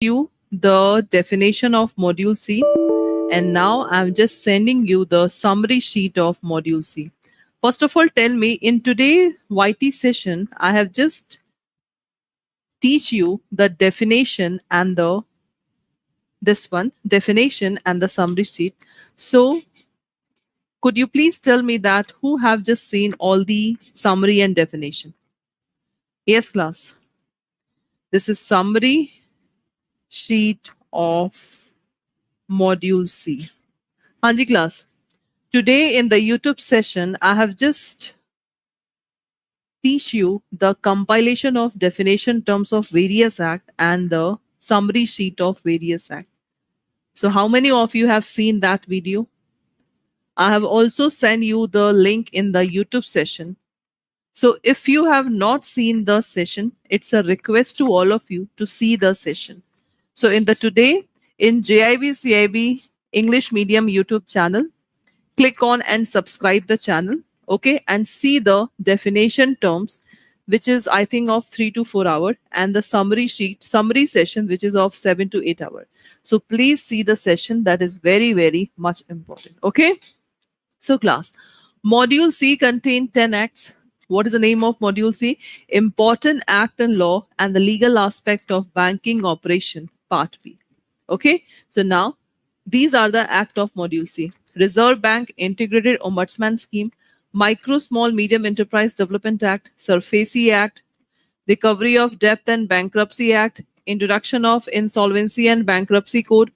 you the definition of module C, and now I'm just sending you the summary sheet of module C. First of all, tell me, in today's YT session, I have just teach you the definition and the definition and the summary sheet. So could you please tell me that who have just seen all the summary and definition? Yes, class. This is summary sheet of module C. Hanji class. Today in the YouTube session, I have just teach you the compilation of definition terms of various act and the summary sheet of various act. So how many of you have seen that video? I have also sent you the link in the YouTube session. So if you have not seen the session, it's a request to all of you to see the session. So in JAIIB CAIIB English Medium YouTube channel, click on and subscribe the channel, okay, and see the definition terms, which is I think of 3 to 4 hours, and the summary session, which is of 7 to 8 hours. So please see the session. That is very, very much important. Okay. So class, module C contains 10 acts. What is the name of module C? Important act and law and the legal aspect of banking operation, part B. Okay. So now these are the act of module C. Reserve Bank Integrated Ombudsman Scheme, Micro Small Medium Enterprise Development Act, SURFACE Act, Recovery of Debt and Bankruptcy Act, Introduction of Insolvency and Bankruptcy Code,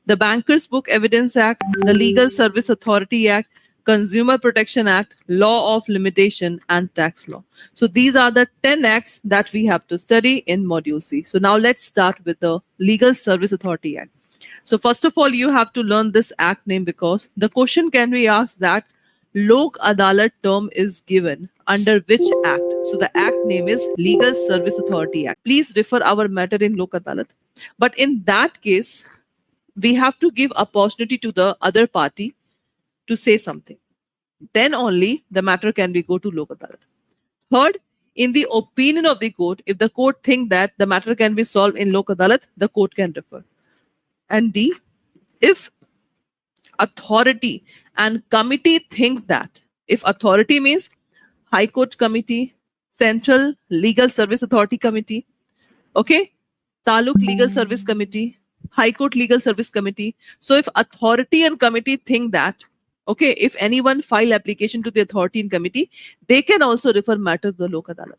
the Bankers Book Evidence Act, the Legal Service Authority Act, Consumer Protection Act, Law of Limitation, and Tax Law. So these are the 10 acts that we have to study in module C. So now let's start with the Legal Service Authority Act. So first of all, you have to learn this act name because the question can be asked that Lok Adalat term is given under which act? So the act name is Legal Service Authority Act. Please refer our matter in Lok Adalat. But in that case, we have to give opportunity to the other party to say something. Then only the matter can be go to Lok Adalat. Third, in the opinion of the court, if the court think that the matter can be solved in Lok Adalat, the court can refer. And D, if authority and committee think that, if authority means High Court Committee, Central Legal Service Authority Committee, okay, Taluk Legal Service Committee, High Court Legal Service Committee. So if authority and committee think that, okay, if anyone file application to the authority and committee, they can also refer matter to the Lok Adalat.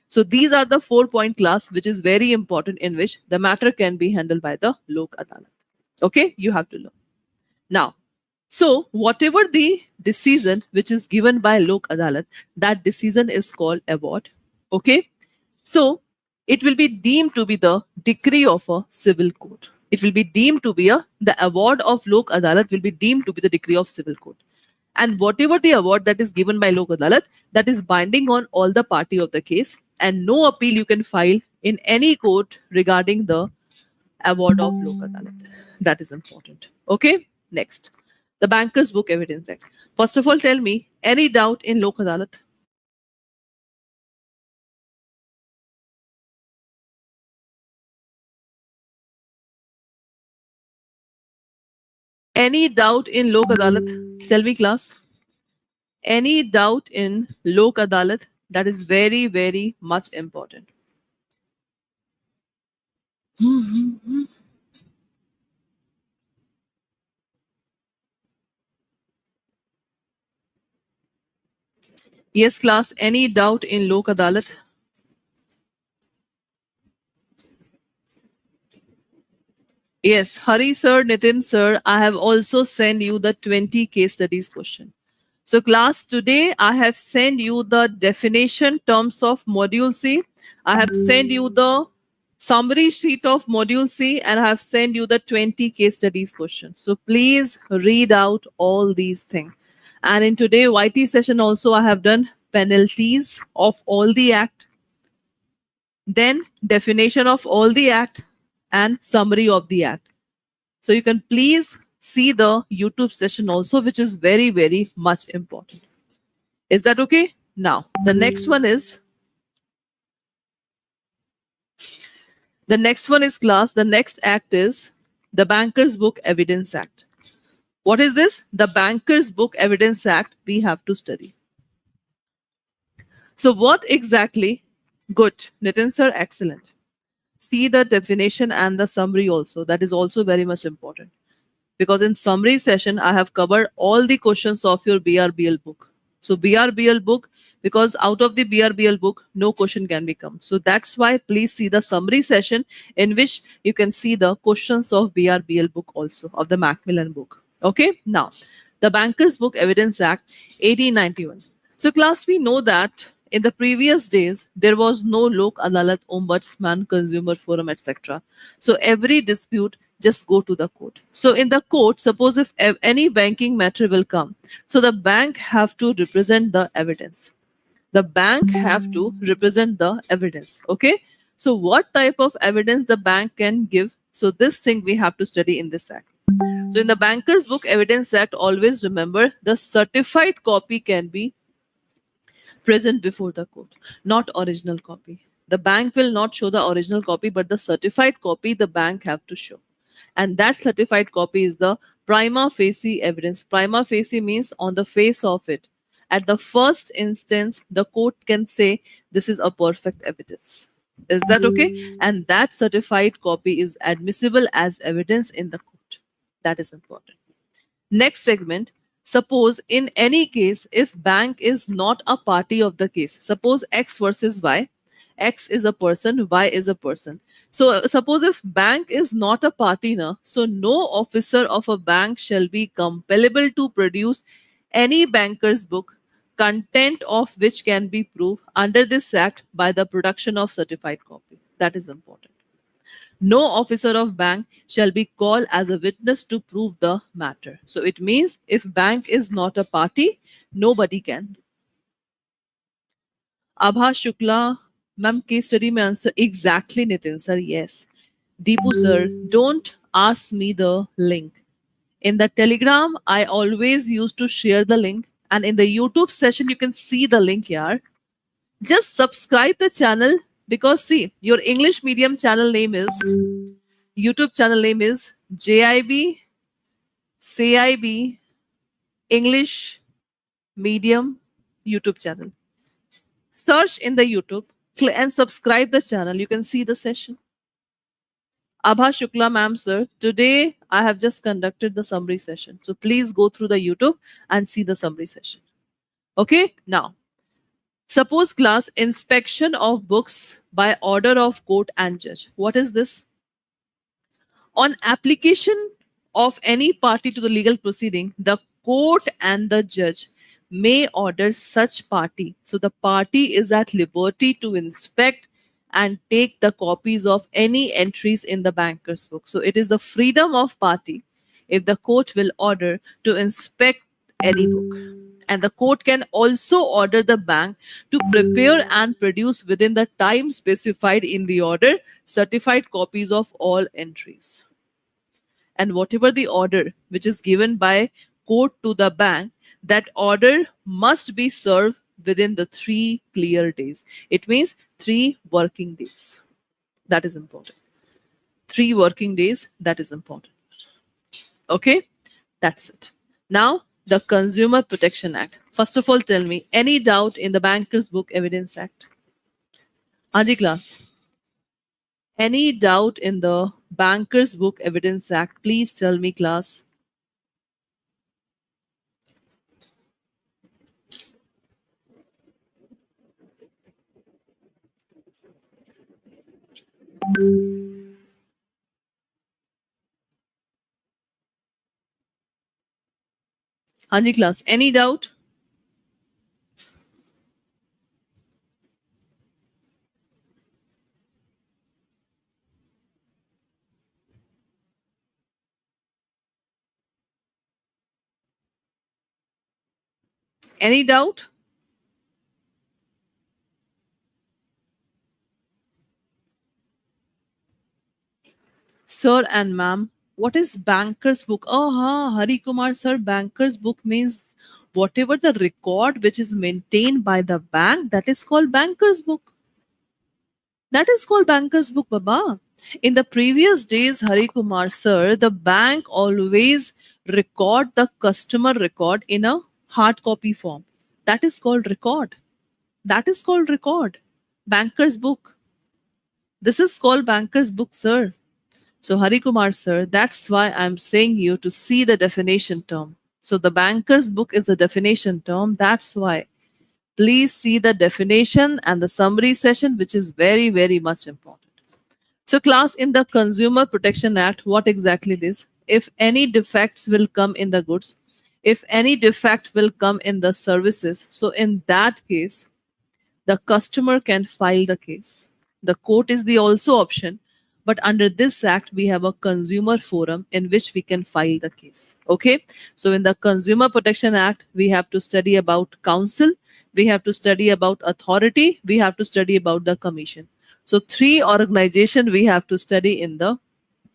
So these are the 4-point class, which is very important, in which the matter can be handled by the Lok Adalat. Okay, you have to learn. Now, so whatever the decision which is given by Lok Adalat, that decision is called award. Okay, so it will be deemed to be the decree of a civil court. It will be deemed to be the award of Lok Adalat will be deemed to be the decree of civil court. And whatever the award that is given by Lok Adalat, that is binding on all the party of the case, and no appeal you can file in any court regarding the award of Lok Adalat. That is important. Okay, next. The Bankers Book Evidence Act. First of all, tell me, any doubt in Lok Adalat? Any doubt in Lok Adalat? Tell me, class. Any doubt in Lok Adalat? That is very, very much important. Yes, class. Any doubt in Lok Adalat? Yes, Hari sir, Nitin sir, I have also sent you the 20 case studies question. So class, today I have sent you the definition terms of module C. I have sent you the summary sheet of module C, and I have sent you the 20 case studies question. So please read out all these things. And in today YT session also I have done penalties of all the act, then definition of all the act, and summary of the act. So you can please see the YouTube session also, which is very, very much important. Is that okay? Now, the next one is The next one is class. The next act is the Banker's Book Evidence Act. What is this? The Banker's Book Evidence Act we have to study. So what exactly? Good. Nitin sir, excellent. See the definition and the summary also. That is also very much important. Because in summary session, I have covered all the questions of your BRBL book. So BRBL book, because out of the BRBL book, no question can become. So that's why please see the summary session in which you can see the questions of BRBL book also, of the Macmillan book. Okay, now the Bankers Book Evidence Act 1891. So class, we know that in the previous days, there was no Lok Adalat, Ombudsman, Consumer Forum, etc. So every dispute just go to the court. So in the court, suppose if any banking matter will come, so the bank have to represent the evidence. The bank have to represent the evidence. Okay. So what type of evidence the bank can give? So this thing we have to study in this act. So in the Bankers Book Evidence Act, always remember the certified copy can be present before the court, not original copy. The bank will not show the original copy, but the certified copy the bank have to show. And that certified copy is the prima facie evidence. Prima facie means on the face of it. At the first instance, the court can say this is a perfect evidence. Is that okay? And that certified copy is admissible as evidence in the court. That is important. Next segment, suppose in any case, if bank is not a party of the case, suppose X versus Y, X is a person, Y is a person. So suppose if bank is not a party now, so no officer of a bank shall be compellable to produce any banker's book, content of which can be proved under this act by the production of certified copy. That is important. No officer of bank shall be called as a witness to prove the matter. So it means if bank is not a party, nobody can. Abha Shukla, ma'am, case study mein answer exactly. Nitin sir, yes. Deepu sir, don't ask me the link. In the Telegram, I always used to share the link, and in the YouTube session, you can see the link here. Just subscribe the channel, because see, your English medium channel name is, YouTube channel name is JAIIB CAIIB English Medium YouTube channel. Search in the YouTube and subscribe the channel. You can see the session. Abha Shukla ma'am sir, today I have just conducted the summary session. So please go through the YouTube and see the summary session. Okay, now suppose class, inspection of books by order of court and judge. What is this? On application of any party to the legal proceeding, the court and the judge may order such party. So the party is at liberty to inspect and take the copies of any entries in the banker's book. So it is the freedom of party if the court will order to inspect any book. And the court can also order the bank to prepare and produce within the time specified in the order certified copies of all entries. And whatever the order which is given by court to the bank, that order must be served within the 3 clear days. It means 3 working days. That is important. 3 working days, that is important. Okay, that's it. Now, the Consumer Protection Act. First of all, tell me, any doubt in the Banker's Book Evidence Act? Anji class. Any doubt in the Banker's Book Evidence Act? Please tell me, class. Anji class, any doubt? Any doubt? Sir and ma'am, what is banker's book? Oh, Hari Kumar sir, banker's book means whatever the record which is maintained by the bank, that is called banker's book. That is called banker's book, Baba. In the previous days, Hari Kumar sir, the bank always record the customer record in a hard copy form. That is called record. That is called record. Banker's book. This is called banker's book, sir. So Hari Kumar sir, that's why I'm saying you to see the definition term. So the banker's book is the definition term. That's why. Please see the definition and the summary session, which is very, very much important. So class, in the Consumer Protection Act, what exactly this? If any defects will come in the goods, if any defect will come in the services, so in that case, the customer can file the case. The court is the also option, but under this act, we have a consumer forum in which we can file the case. Okay. So in the Consumer Protection Act, we have to study about counsel, we have to study about authority, we have to study about the commission. So 3 organization we have to study in the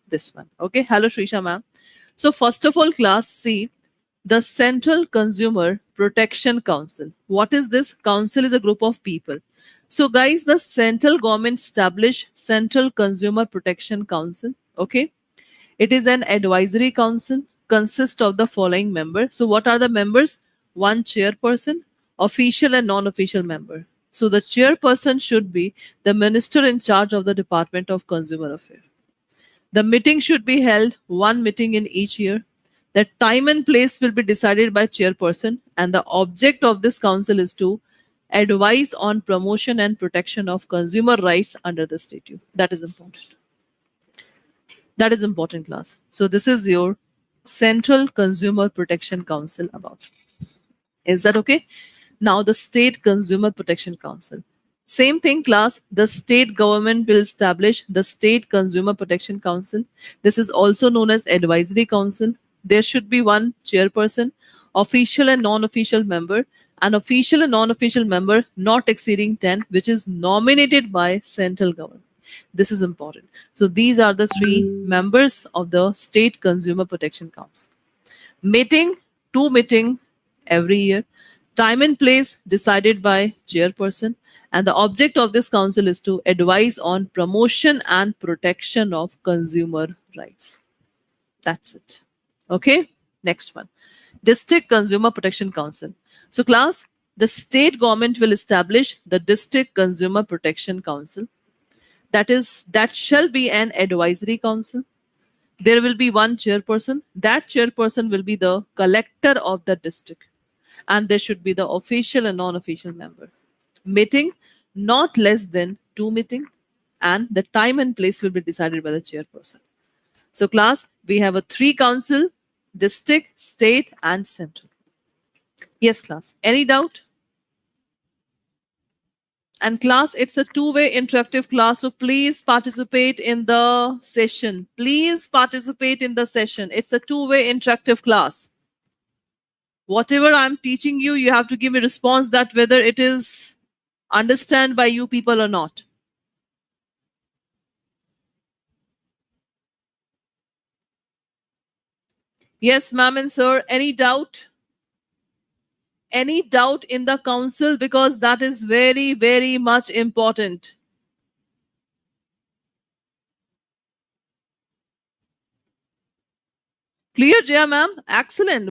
this one. Okay. Hello, Shrisha ma'am. So first of all, class, see the Central Consumer Protection Council. What is this? Council is a group of people. So guys, the central government established Central Consumer Protection Council. Okay. It is an advisory council, consists of the following members. So what are the members? One chairperson, official and non-official member. So the chairperson should be the minister in charge of the Department of Consumer Affairs. The meeting should be held one meeting in each year. The time and place will be decided by chairperson, and the object of this council is to advise on promotion and protection of consumer rights under the statute. That is important. That is important, class. So this is your Central Consumer Protection Council about. Is that okay? Now the State Consumer Protection Council. Same thing, class. The state government will establish the State Consumer Protection Council. This is also known as Advisory Council. There should be one chairperson, official and non-official member, an official and non-official member not exceeding 10, which is nominated by central government. This is important. So these are the 3 members of the State Consumer Protection Council. Meeting, 2 meeting every year. Time and place decided by chairperson. And the object of this council is to advise on promotion and protection of consumer rights. That's it. Okay. Next one. District Consumer Protection Council. So class, the state government will establish the District Consumer Protection Council. That shall be an advisory council. There will be one chairperson. That chairperson will be the collector of the district. And there should be the official and non-official member. Meeting, not less than 2 meetings. And the time and place will be decided by the chairperson. So class, we have a 3 council, district, state, and central. Yes, class. Any doubt? And class, it's a 2-way interactive class. So please participate in the session. Please participate in the session. It's a 2-way interactive class. Whatever I'm teaching you, you have to give me response that whether it is understood by you people or not. Yes, ma'am and sir. Any doubt? Any doubt in the council? Because that is very, very much important. Clear, Jaya ma'am? Excellent.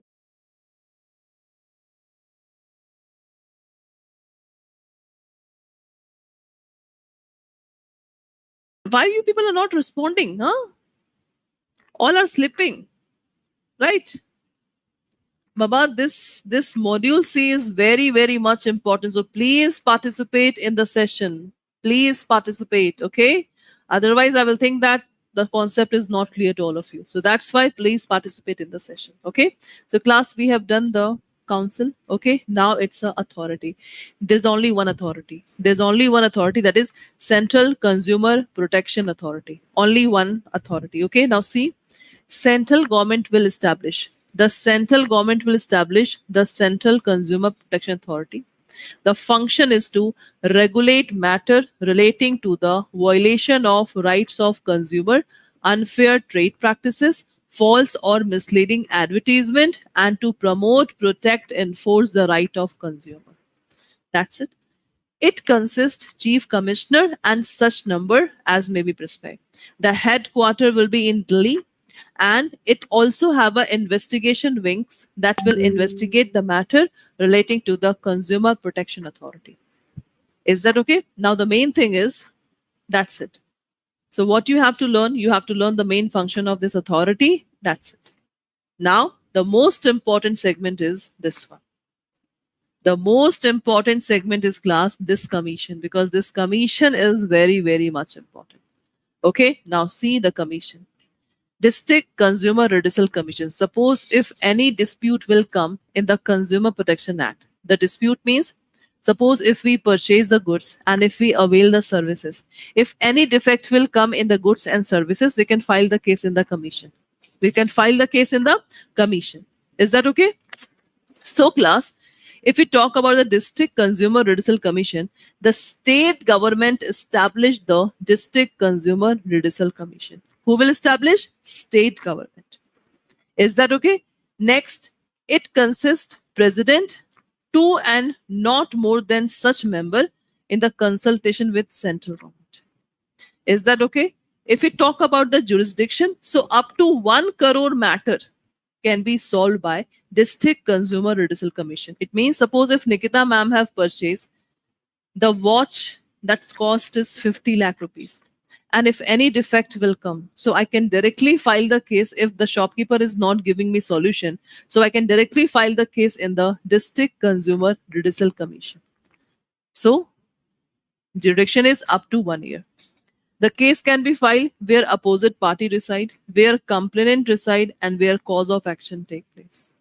Why you people are not responding? Huh? All are slipping. Right? Baba, this module C is very, very much important. So please participate in the session. Please participate, okay? Otherwise, I will think that the concept is not clear to all of you. So that's why please participate in the session, okay? So class, we have done the council, okay? Now it's a authority. There's only one authority. There's only one authority, that is Central Consumer Protection Authority. Only one authority, okay? Now see, central government will establish. The central government will establish the Central Consumer Protection Authority. The function is to regulate matter relating to the violation of rights of consumer, unfair trade practices, false or misleading advertisement, and to promote, protect, enforce the right of consumer. That's it. It consists chief commissioner and such number as may be prescribed. The headquarter will be in Delhi, and it also have a investigation wings that will investigate the matter relating to the Consumer Protection Authority. Is that okay? Now the main thing is that's it. So what you have to learn the main function of this authority. That's it. Now the most important segment is this one. The most important segment is class this commission, because this commission is very, very much important. Okay, now see the commission. District Consumer Redressal Commission. Suppose if any dispute will come in the Consumer Protection Act. The dispute means, suppose if we purchase the goods and if we avail the services, if any defect will come in the goods and services, we can file the case in the commission. We can file the case in the commission. Is that okay? So class, if we talk about the District Consumer Redressal Commission, the state government established the District Consumer Redressal Commission. Who will establish? State government. Is that okay? Next, it consists president, two and not more than such member in the consultation with central government. Is that okay? If we talk about the jurisdiction, so up to 1 crore matter can be solved by District Consumer Redressal Commission. It means suppose if Nikita ma'am have purchased the watch that's cost is 50 lakh rupees. And if any defect will come, so I can directly file the case if the shopkeeper is not giving me solution. So I can directly file the case in the District Consumer Redressal Commission. So jurisdiction is up to 1 year. The case can be filed where opposite party reside, where complainant reside, and where cause of action take place.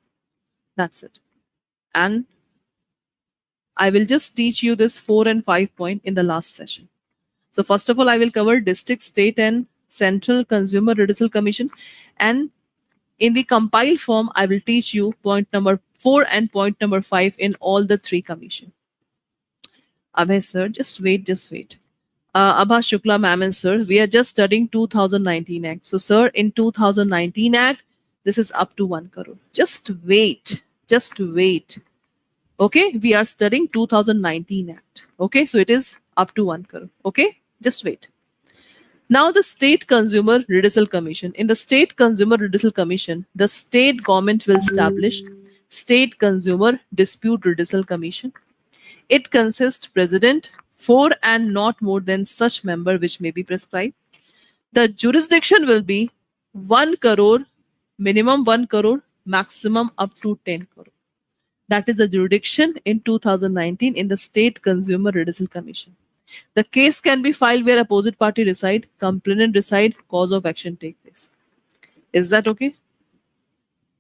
That's it. And I will just teach you this 4 and 5 point in the last session. So first of all, I will cover district, state, and central consumer redressal commission. And in the compiled form, I will teach you point number 4 and point number 5 in all the 3 commission. Abhay sir, just wait. Abha Shukla ma'am and sir, we are just studying 2019 Act. So sir, in 2019 Act, this is up to 1 crore. Just wait. Okay, we are studying 2019 Act. Okay, so it is up to 1 crore. Okay, just wait. Now the State Consumer Redressal Commission. In the State Consumer Redressal Commission, the state government will establish State Consumer Dispute Redressal Commission. It consists president, 4 and not more than such member which may be prescribed. The jurisdiction will be 1 crore, minimum 1 crore, maximum up to 10 crore. That is the jurisdiction in 2019 in the State Consumer Redressal Commission. The case can be filed where opposite party reside, complainant reside, cause of action take place. Is that okay?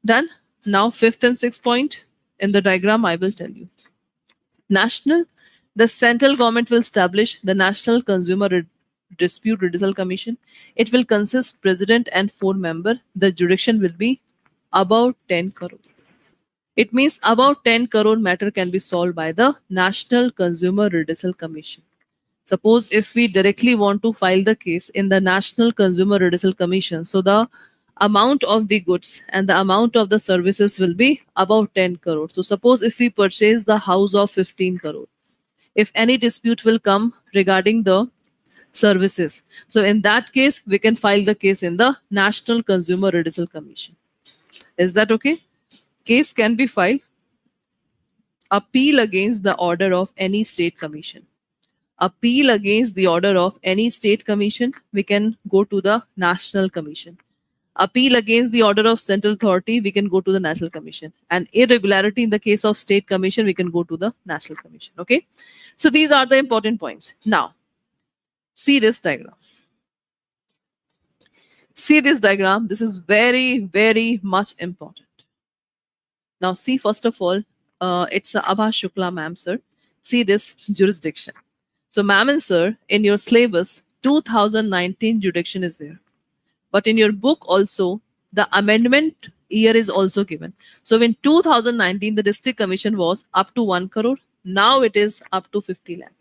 Done. Now 5th and 6th point in the diagram I will tell you. National, the central government will establish the National Consumer Dispute Redressal Commission. It will consist president and 4 members. The jurisdiction will be about 10 crore. It means about 10 crore matter can be solved by the National Consumer Redressal Commission. Suppose if we directly want to file the case in the National Consumer Redressal Commission, so the amount of the goods and the amount of the services will be about 10 crore. So suppose if we purchase the house of 15 crore, if any dispute will come regarding the services, so in that case, we can file the case in the National Consumer Redressal Commission. Is that okay? Case can be filed. Appeal against the order of any state commission. Appeal against the order of any state commission, we can go to the National Commission. Appeal against the order of central authority, we can go to the National Commission. And irregularity in the case of state commission, we can go to the National Commission. Okay. So these are the important points. Now, see this diagram. See this diagram. This is very, very much important. Now see, first of all, it's Abha Shukla ma'am, sir. See this jurisdiction. So ma'am and sir, in your syllabus, 2019 jurisdiction is there. But in your book also, the amendment year is also given. So in 2019, the district commission was up to 1 crore. Now it is up to 50 lakh.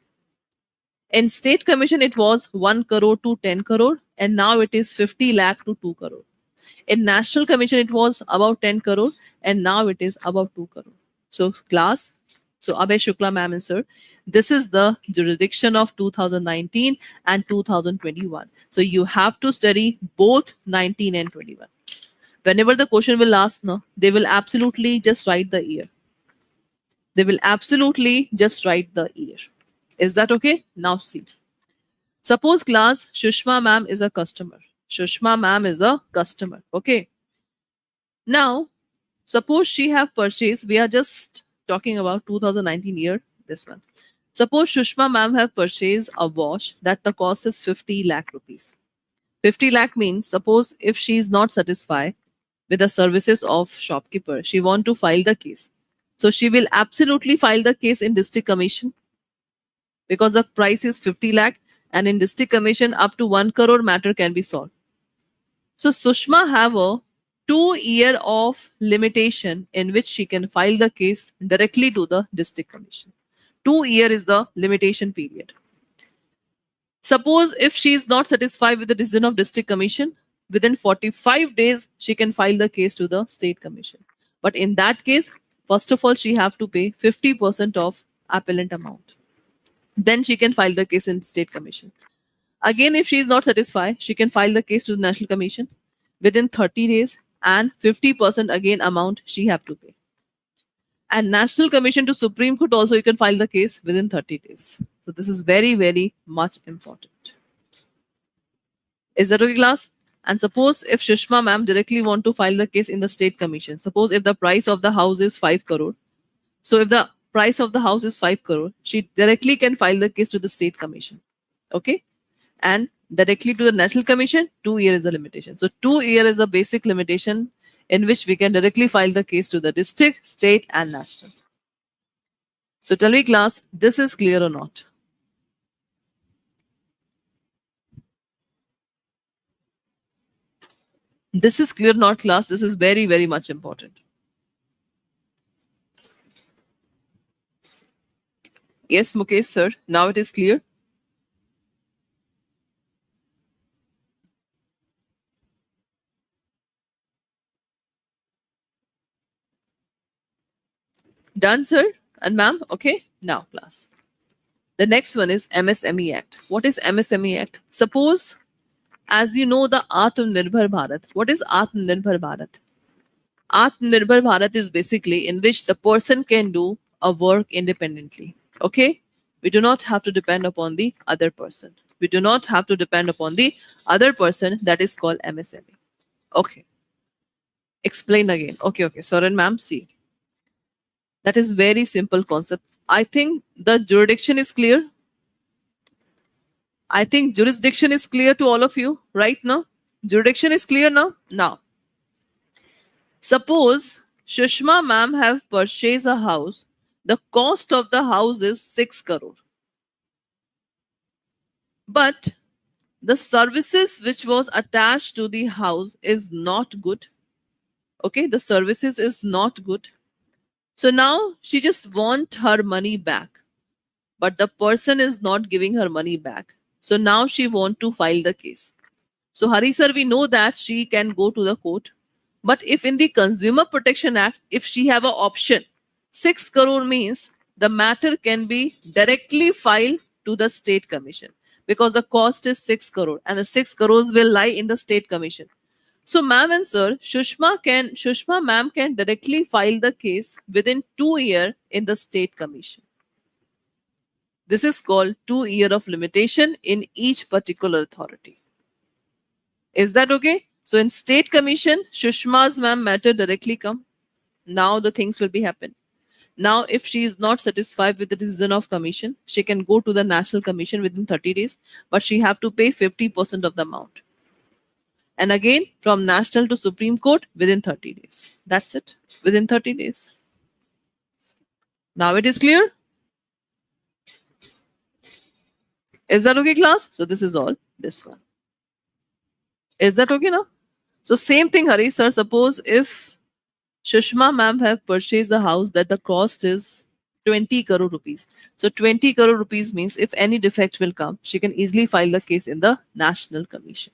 In state commission, it was 1 crore to 10 crore. And now it is 50 lakh to 2 crore. In national commission, it was about 10 crore. And now it is about 2 crore. So class, So Abhay Shukla ma'am and sir, this is the jurisdiction of 2019 and 2021. So you have to study both 19 and 21. Whenever the question will ask, no, they will absolutely just write the year. They will absolutely just write the year. Is that okay? Now see. Suppose class Shushma ma'am is a customer. Shushma ma'am is a customer. Okay. Now, suppose she have purchased, we are just talking about 2019 year, this one. Suppose Shushma ma'am have purchased a watch that the cost is 50 lakh rupees. 50 lakh means suppose if she is not satisfied with the services of shopkeeper, she want to file the case. So she will absolutely file the case in district commission because the price is 50 lakh and in district commission up to 1 crore matter can be solved. So Sushma have a 2-year of limitation in which she can file the case directly to the district commission. 2-year is the limitation period. Suppose if she is not satisfied with the decision of district commission, within 45 days, she can file the case to the state commission. But in that case, first of all, she have to pay 50% of appellant amount. Then she can file the case in state commission. Again, if she is not satisfied, she can file the case to the national commission within 30 days and 50% again amount she have to pay. And national commission to Supreme Court also you can file the case within 30 days. So this is very, very much important. Is that okay, class? And suppose if Shushma ma'am directly want to file the case in the state commission, suppose if the price of the house is 5 crore. So if the price of the house is 5 crore, she directly can file the case to the state commission. Okay? And directly to the national commission, 2 years is the limitation. So 2 years is the basic limitation in which we can directly file the case to the district, state and national. So tell me class, this is clear or not? This is clear or not class? This is very, very much important. Yes, Mukesh sir, now it is clear. Done, sir and ma'am. Okay, now class. The next one is MSME Act. What is MSME Act? Suppose, as you know, the Atmanirbhar Bharat. What is Atmanirbhar Bharat? Atmanirbhar Bharat is basically in which the person can do a work independently. Okay? We do not have to depend upon the other person. We do not have to depend upon the other person. That is called MSME. Okay. Explain again. Okay. Soren ma'am, see. That is very simple concept. I think the jurisdiction is clear. I think jurisdiction is clear to all of you right now. Jurisdiction is clear now. Now, suppose Shushma ma'am have purchased a house. The cost of the house is 6 crore. But the services which was attached to the house is not good. Okay, the services is not good. So now she just want her money back. But the person is not giving her money back. So now she want to file the case. So Hari sir, we know that she can go to the court. But if in the Consumer Protection Act, if she have an option, 6 crore means the matter can be directly filed to the state commission because the cost is 6 crore and the 6 crores will lie in the state commission. So ma'am and sir, Shushma ma'am can directly file the case within 2 years in the state commission. This is called 2 year of limitation in each particular authority. Is that okay? So in state commission, Shushma's ma'am matter directly come. Now the things will be happen. Now if she is not satisfied with the decision of commission, she can go to the national commission within 30 days, but she have to pay 50% of the amount. And again, from national to Supreme Court within 30 days. That's it. Within 30 days. Now it is clear? Is that okay, class? So this is all. This one. Is that okay now? So same thing, Hari sir. Suppose if Shushma ma'am have purchased the house that the cost is 20 crore rupees. So 20 crore rupees means if any defect will come, she can easily file the case in the National Commission.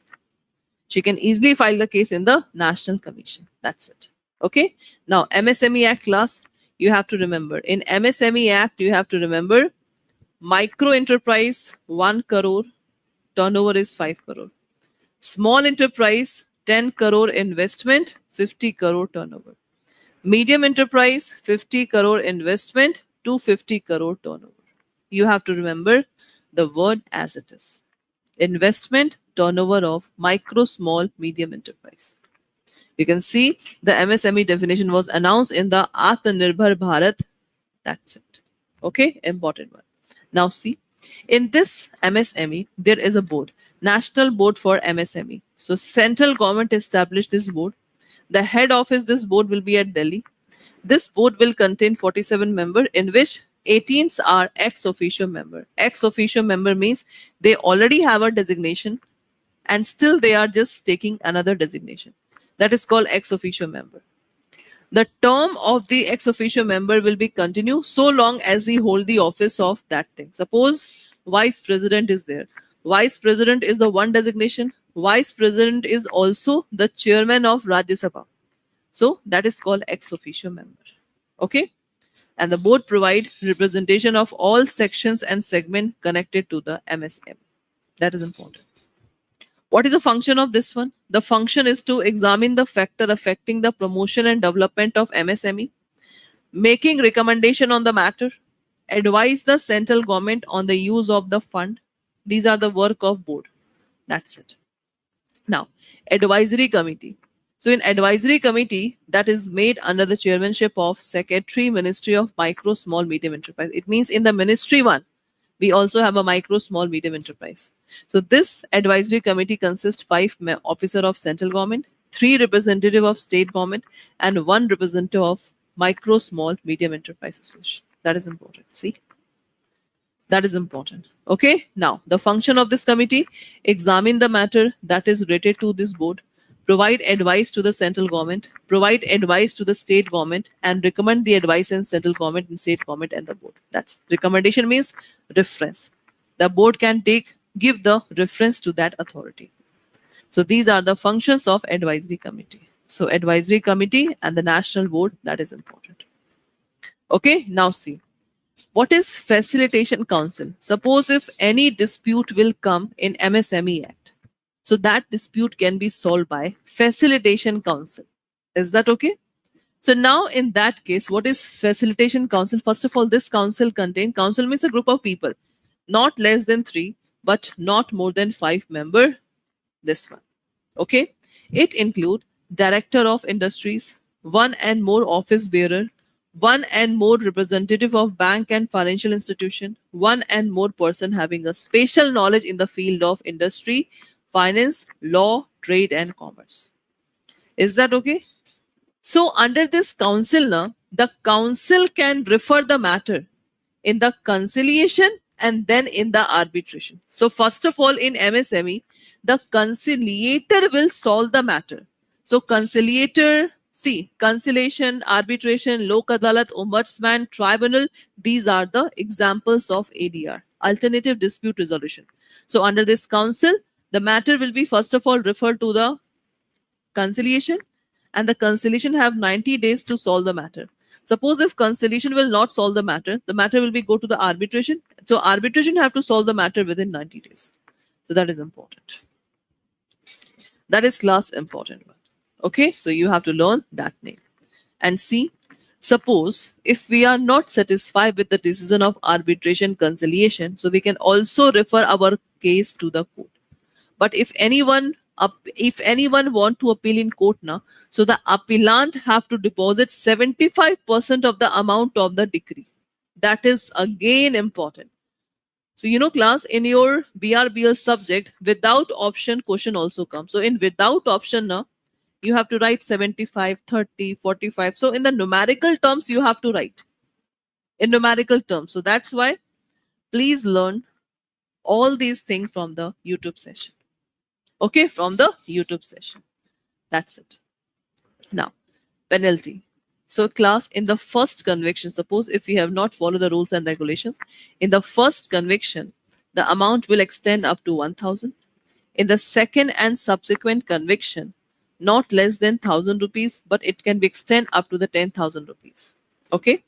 She can easily file the case in the National Commission. That's it. Okay. Now MSME Act class, you have to remember. In MSME Act, you have to remember micro enterprise 1 crore, turnover is 5 crore. Small enterprise 10 crore investment, 50 crore turnover. Medium enterprise 50 crore investment, 250 crore turnover. You have to remember the word as it is. Investment turnover of micro, small, medium enterprise. You can see the MSME definition was announced in the Atmanirbhar Bharat. That's it. Okay, important one. Now see, in this MSME, there is a board, National Board for MSME. So central government established this board. The head office this board will be at Delhi. This board will contain 47 members, in which 18 are ex officio member. Ex officio member means they already have a designation and still they are just taking another designation. That is called ex officio member. The term of the ex officio member will be continued so long as he hold the office of that thing. Suppose vice president is there. Vice president is the one designation. Vice president is also the chairman of Rajya Sabha. So that is called ex officio member. Okay. And the board provide representation of all sections and segment connected to the MSME. That is important. What is the function of this one? The function is to examine the factor affecting the promotion and development of MSME, making recommendation on the matter, advise the central government on the use of the fund. These are the work of board. That's it. Now, advisory committee. So in advisory committee, that is made under the chairmanship of Secretary, Ministry of Micro, Small, Medium Enterprise. It means in the ministry one, we also have a micro, small, medium enterprise. So this advisory committee consists 5 officers of central government, 3 representative of state government, and 1 representative of micro, small, medium enterprise association. That is important. See, that is important. Okay. Now the function of this committee: examine the matter that is related to this board, provide advice to the central government, provide advice to the state government, and recommend the advice in central government and state government and the board. That's recommendation means reference. The board can give the reference to that authority. So these are the functions of advisory committee. So advisory committee and the national board, that is important. Okay, now see. What is facilitation council? Suppose if any dispute will come in MSME Act, so that dispute can be solved by facilitation council. Is that okay? So now in that case, what is facilitation council? First of all, this council means a group of people, not less than 3, but not more than 5 members. This one. Okay. It include director of industries, 1 and more office bearer, 1 and more representative of bank and financial institution, 1 and more person having a special knowledge in the field of industry, finance, law, trade, and commerce. Is that okay? So under this council, the council can refer the matter in the conciliation and then in the arbitration. So first of all, in MSME, the conciliator will solve the matter. So conciliator, see, conciliation, arbitration, lok adalat, ombudsman, tribunal, these are the examples of ADR, alternative dispute resolution. So under this council, the matter will be first of all referred to the conciliation, and the conciliation have 90 days to solve the matter. Suppose if conciliation will not solve the matter will be go to the arbitration. So arbitration have to solve the matter within 90 days. So that is important. That is class important one. Okay, so you have to learn that name. And see, suppose if we are not satisfied with the decision of arbitration conciliation, so we can also refer our case to the court. But if anyone want to appeal in court now, so the appellant have to deposit 75% of the amount of the decree. That is again important. So class, in your BRBL subject, without option question also comes. So in without option now, you have to write 75, 30, 45. So in the numerical terms, you have to write in numerical terms. So that's why please learn all these things from the YouTube session. Okay, from the YouTube session. That's it. Now, penalty. So class, in the first conviction, suppose if we have not followed the rules and regulations, in the first conviction, the amount will extend up to 1,000. In the second and subsequent conviction, not less than 1,000 rupees, but it can be extend up to the 10,000 rupees. Okay.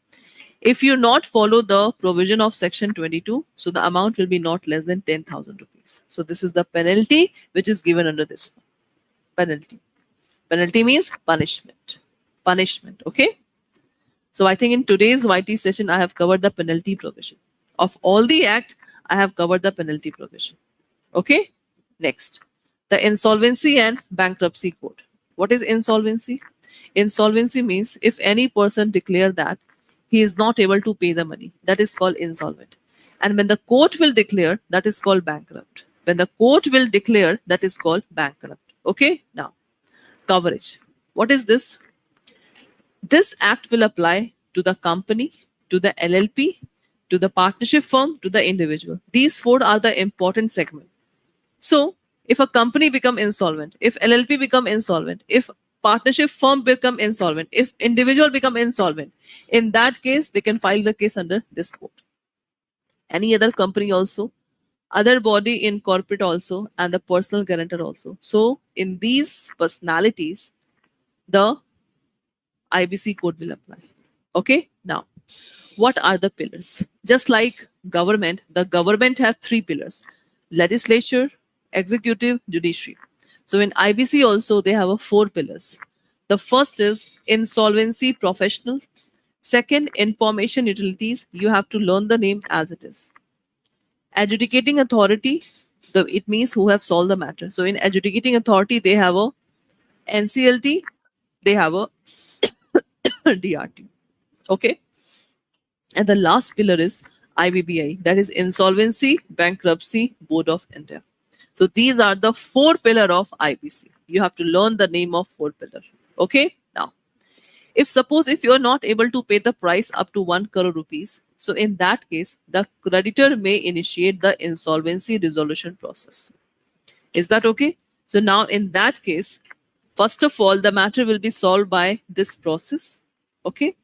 If you not follow the provision of section 22, so the amount will be not less than 10,000 rupees. So this is the penalty which is given under this one. Penalty. Penalty means punishment. Punishment. Okay. So I think in today's YT session, I have covered the penalty provision. Of all the act, I have covered the penalty provision. Okay. Next, the Insolvency and Bankruptcy Code. What is insolvency? Insolvency means if any person declare that he is not able to pay the money, that is called insolvent. And when the court will declare, that is called bankrupt. When the court will declare, that is called bankrupt. Okay. Now, coverage. What is this? This act will apply to the company, to the LLP, to the partnership firm, to the individual. These four are the important segments. So, if a company become insolvent, if LLP become insolvent, if partnership firm become insolvent, if individual become insolvent, in that case, they can file the case under this code. Any other company also, other body in corporate also, and the personal guarantor also. So, in these personalities, the IBC code will apply. Okay. Now, what are the pillars? Just like government, the government have three pillars: legislature, executive, judiciary. So in IBC also they have a four pillars. The first is insolvency professional. Second, information utilities. You have to learn the name as it is. Adjudicating authority, it means who have solved the matter. So in adjudicating authority, they have a NCLT, they have a DRT. Okay. And the last pillar is IBBI, that is Insolvency, Bankruptcy, Board of India. So these are the four pillar of IBC. You have to learn the name of four pillar. Okay. Now, if suppose if you are not able to pay the price up to 1 crore rupees, so in that case, the creditor may initiate the insolvency resolution process. Is that okay? So now in that case, first of all, the matter will be solved by this process. Okay.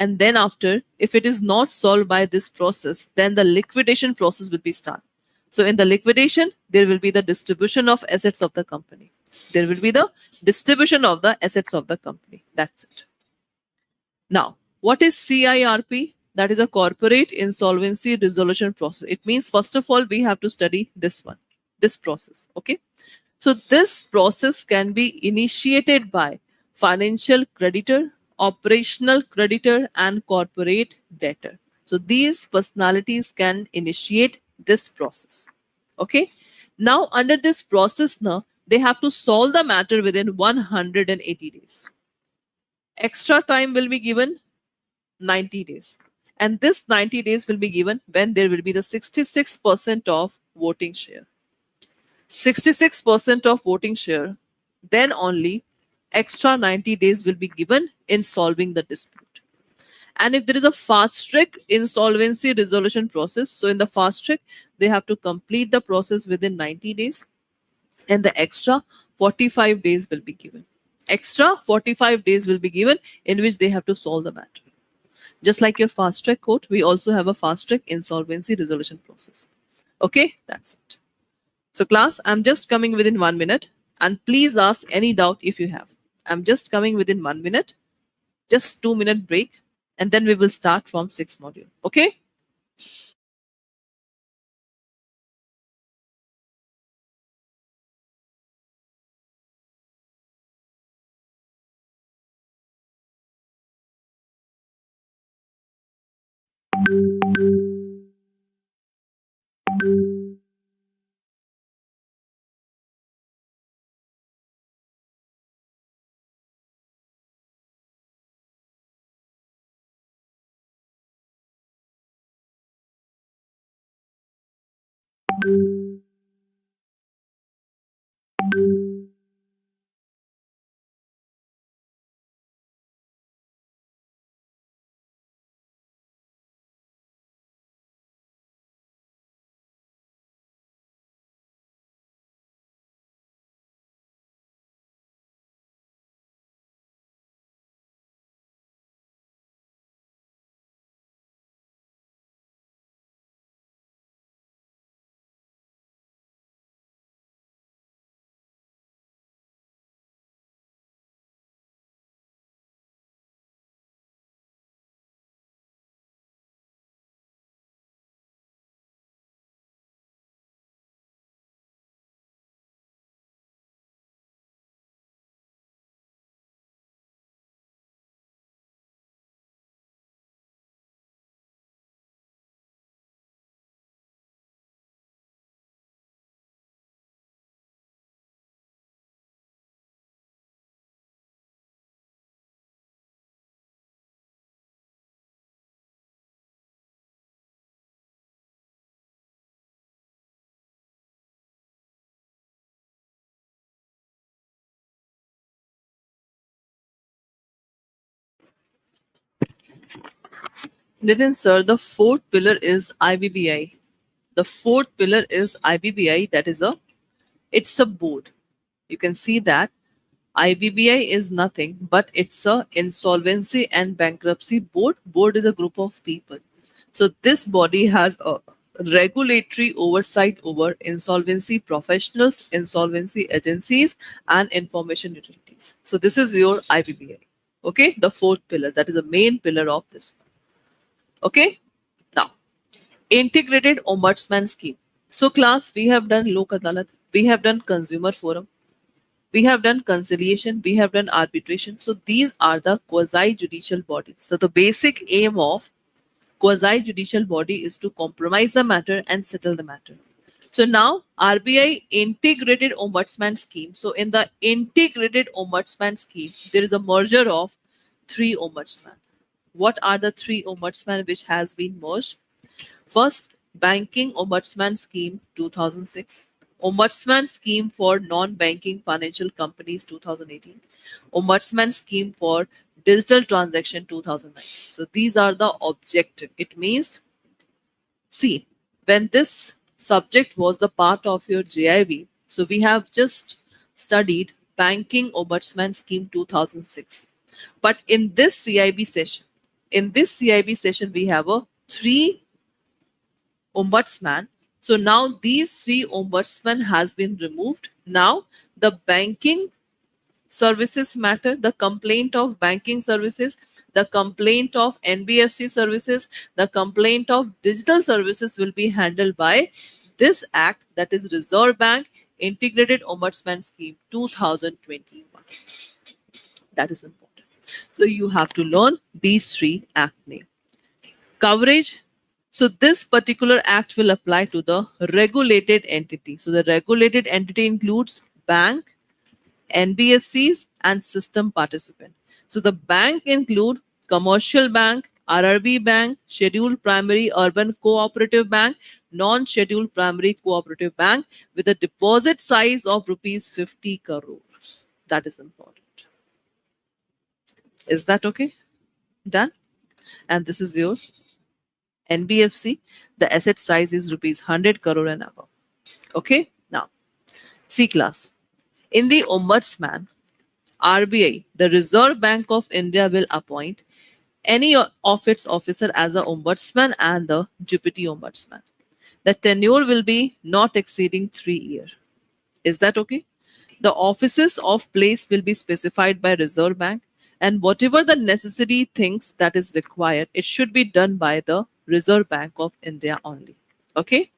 And then after, if it is not solved by this process, then the liquidation process will be started. So in the liquidation, there will be the distribution of assets of the company. There will be the distribution of the assets of the company. That's it. Now, what is CIRP? That is a corporate insolvency resolution process. It means, first of all, we have to study this one, this process. Okay. So this process can be initiated by financial creditor, operational creditor, and corporate debtor. So these personalities can initiate this process. Okay. Now under this process, now they have to solve the matter within 180 days. Extra time will be given 90 days. And this 90 days will be given when there will be the 66% of voting share. 66% of voting share, then only extra 90 days will be given in solving the dispute. And if there is a fast track insolvency resolution process, so in the fast track, they have to complete the process within 90 days, and the extra 45 days will be given. Extra 45 days will be given in which they have to solve the matter. Just like your fast track court, we also have a fast track insolvency resolution process. Okay, that's it. So class, I'm just coming within 1 minute, and please ask any doubt if you have. I'm just coming within 1 minute, just 2 minute break, and then we will start from 6th module. Okay. Nitin sir, the fourth pillar is IBBI. The fourth pillar is IBBI. That is it's a board. You can see that IBBI is nothing but it's a insolvency and bankruptcy board. Board is a group of people. So this body has a regulatory oversight over insolvency professionals, insolvency agencies, and information utilities. So this is your IBBI. Okay, the fourth pillar. That is the main pillar of this one. Okay, now integrated ombudsman scheme. So class, we have done Lok Adalat, we have done consumer forum, we have done conciliation, we have done arbitration. So these are the quasi judicial bodies. So the basic aim of quasi judicial body is to compromise the matter and settle the matter. So now RBI integrated ombudsman scheme. So in the integrated ombudsman scheme, there is a merger of three ombudsman. What are the three ombudsman which has been merged? First, Banking Ombudsman Scheme 2006, Ombudsman Scheme for Non-Banking Financial Companies 2018, Ombudsman Scheme for Digital Transaction 2009. So these are the objective. It means, see, when this subject was the part of your JIB, so we have just studied Banking Ombudsman Scheme 2006. But in this CIB session, we have a three ombudsman. So now these three ombudsman has been removed. Now the banking services matter, the complaint of banking services, the complaint of NBFC services, the complaint of digital services will be handled by this act, that is Reserve Bank Integrated Ombudsman Scheme 2021. That is important. So you have to learn these three act name. Coverage. So this particular act will apply to the regulated entity. So the regulated entity includes bank, NBFCs, and system participant. So the bank include commercial bank, RRB bank, scheduled primary urban cooperative bank, non-scheduled primary cooperative bank with a deposit size of rupees 50 crore. That is important. Is that okay? Done? And this is your NBFC. The asset size is rupees 100 crore and above. Okay. Now, C class. In the Ombudsman, RBI, the Reserve Bank of India, will appoint any of its officer as a ombudsman and the deputy ombudsman. The tenure will be not exceeding 3 years. Is that okay? The offices of place will be specified by Reserve Bank, and whatever the necessary things that is required, it should be done by the Reserve Bank of India only. Okay.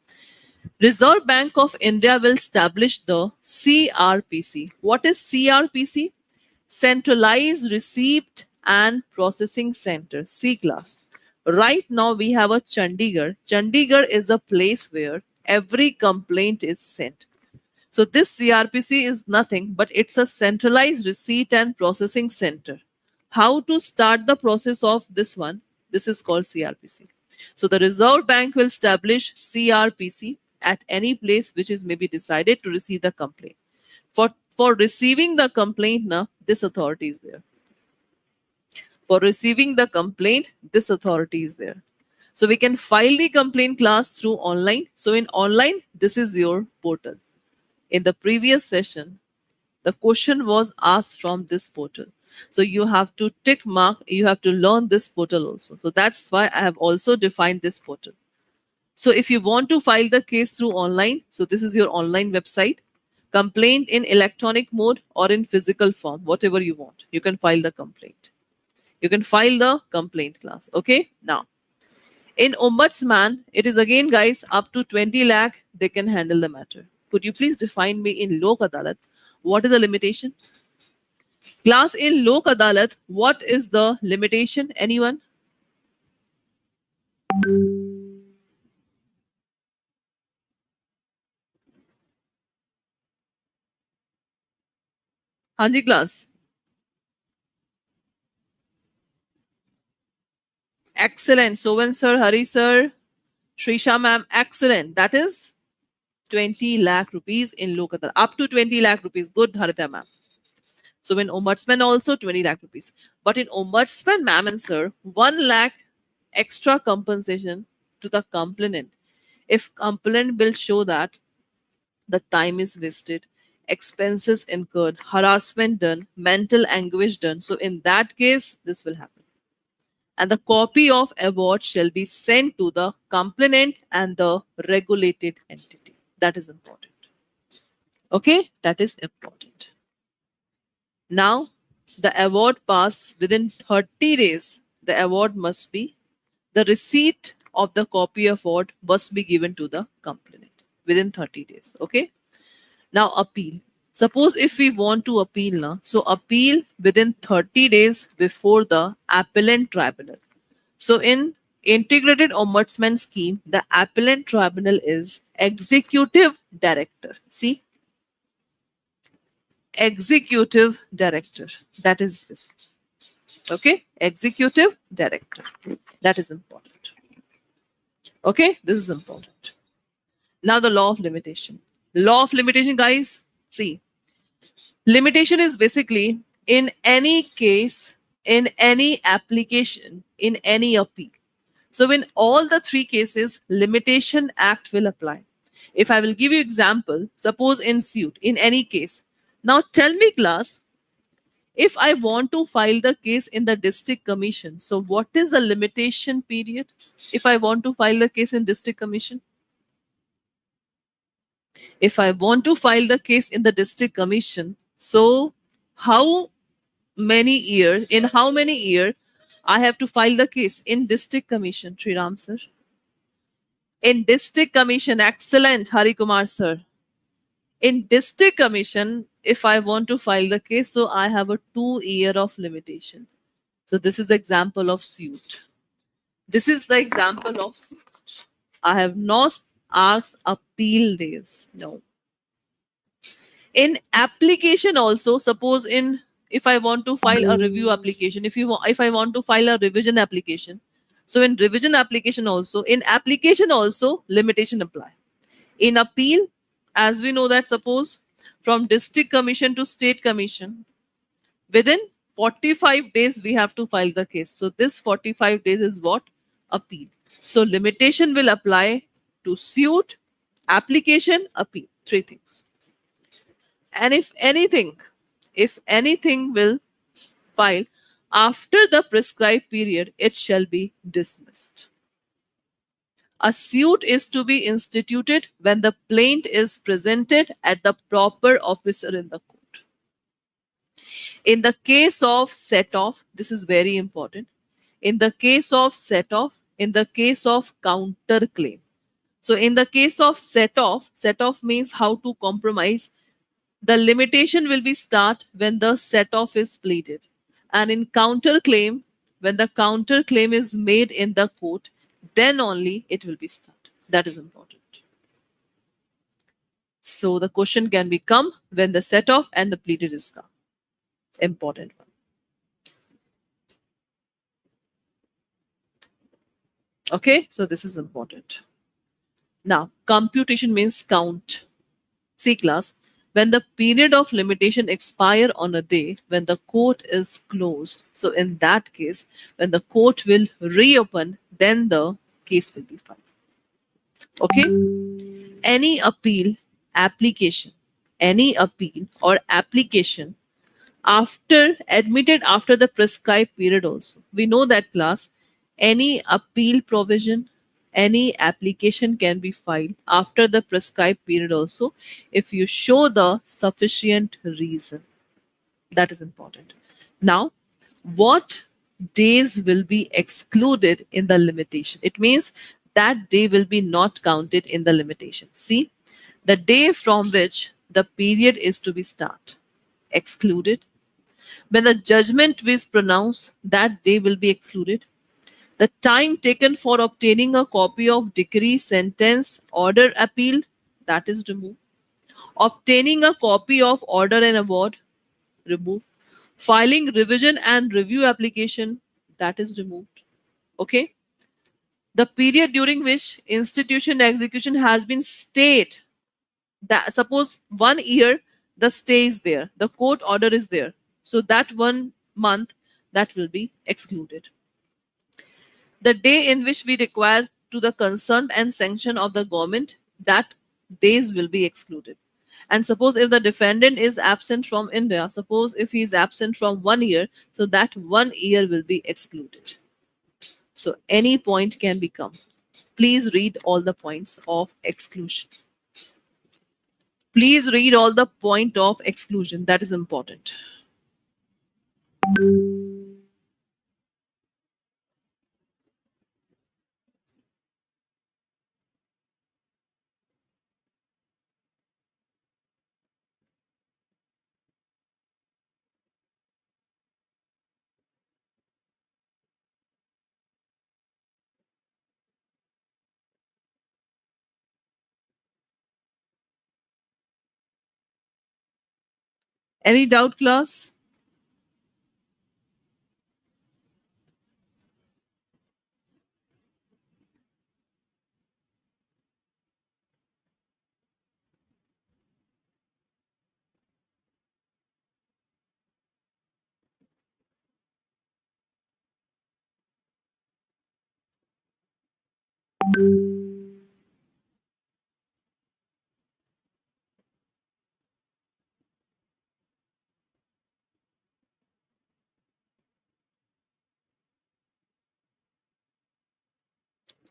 Reserve Bank of India will establish the CRPC. What is CRPC? Centralized Receipt and Processing Center, C class. Right now we have a Chandigarh. Chandigarh is a place where every complaint is sent. So this CRPC is nothing but it's a centralized receipt and processing center. How to start the process of this one? This is called CRPC. So the Reserve Bank will establish CRPC at any place which is maybe decided to receive the complaint. For receiving the complaint, now this authority is there. For receiving the complaint, this authority is there. So we can file the complaint class through online. So in online, this is your portal. In the previous session, the question was asked from this portal. So you have to tick mark, you have to learn this portal also. So that's why I have also defined this portal. So if you want to file the case through online, so this is your online website. Complaint in electronic mode or in physical form, whatever you want. You can file the complaint. You can file the complaint class. Okay. Now, in Ombudsman, it is again, guys, up to 20 lakh, they can handle the matter. Could you please define me in Lok Adalat? What is the limitation? Class, in Lok Adalat, what is the limitation? Anyone? Hanji class. Excellent. Sovan sir, Hari sir, Shrisha ma'am, excellent. That is 20 lakh rupees in Lok Adalat. Up to 20 lakh rupees. Good, Harita ma'am. So in Ombudsman also 20 lakh rupees. But in Ombudsman, ma'am and sir, 1 lakh extra compensation to the complainant if complainant will show that the time is wasted, expenses incurred, harassment done, mental anguish done. So in that case, this will happen. And the copy of award shall be sent to the complainant and the regulated entity. That is important. Okay, that is important. Now, the award pass within 30 days. The award must be, the receipt of the copy of award must be given to the complainant within 30 days. Okay. Now, appeal. Suppose if we want to appeal now, so appeal within 30 days before the appellant tribunal. So in integrated ombudsman scheme, the appellant tribunal is executive director. See, executive director. That is this. Okay, executive director. That is important. Okay, this is important. Now the law of limitation. Law of limitation, guys. See, limitation is basically in any case, in any application, in any appeal. So in all the three cases, Limitation Act will apply. If I will give you example, suppose in suit, in any case. Now tell me class, if I want to file the case in the district commission, so what is the limitation period if I want to file the case in district commission? If I want to file the case in the district commission, so how many years, in how many years I have to file the case in district commission, Sriram sir? In district commission, excellent, Hari Kumar sir. In district commission, if I want to file the case, so I have a 2-year of limitation. So this is the example of suit. This is the example of suit. I have not asked appeal days. No. In application also, suppose in, if I want to file a review application, if I want to file a revision application, so in revision application also, in application also, limitation apply. In appeal, as we know that suppose from district commission to state commission, within 45 days we have to file the case. So this 45 days is what? Appeal. So limitation will apply to suit, application, appeal. 3 things. And if anything will file after the prescribed period, it shall be dismissed. A suit is to be instituted when the plaint is presented at the proper officer in the court. In the case of set-off, this is very important. In the case of set-off, in the case of counter-claim. So in the case of set-off means how to compromise. The limitation will be start when the set-off is pleaded. And in counter-claim, when the counter-claim is made in the court, then only it will be start. That is important. So the question can become when the set-off and the pleaded is come. Important one. Okay, so this is important. Now, computation means count. See class, when the period of limitation expire on a day when the court is closed. So in that case, when the court will reopen, then the case will be filed. Okay? Any appeal, application, any appeal or application admitted after the prescribed period also. We know that class, any appeal provision, any application can be filed after the prescribed period also if you show the sufficient reason. That is important. Now, what days will be excluded in the limitation? It means that day will be not counted in the limitation. See, the day from which the period is to be start, excluded. When the judgment is pronounced, that day will be excluded. The time taken for obtaining a copy of decree, sentence, order, appeal, that is removed. Obtaining a copy of order and award, removed. Filing revision and review application, that is removed. Okay. The period during which institution execution has been stayed, that suppose 1 year the stay is there, the court order is there. So that 1 month, that will be excluded. The day in which we require to the consent and sanction of the government, that days will be excluded. And suppose if the defendant is absent from India, suppose if he is absent from 1 year, so that 1 year will be excluded. So any point can become. Please read all the points of exclusion. Please read all the point of exclusion. That is important. Any doubt, class?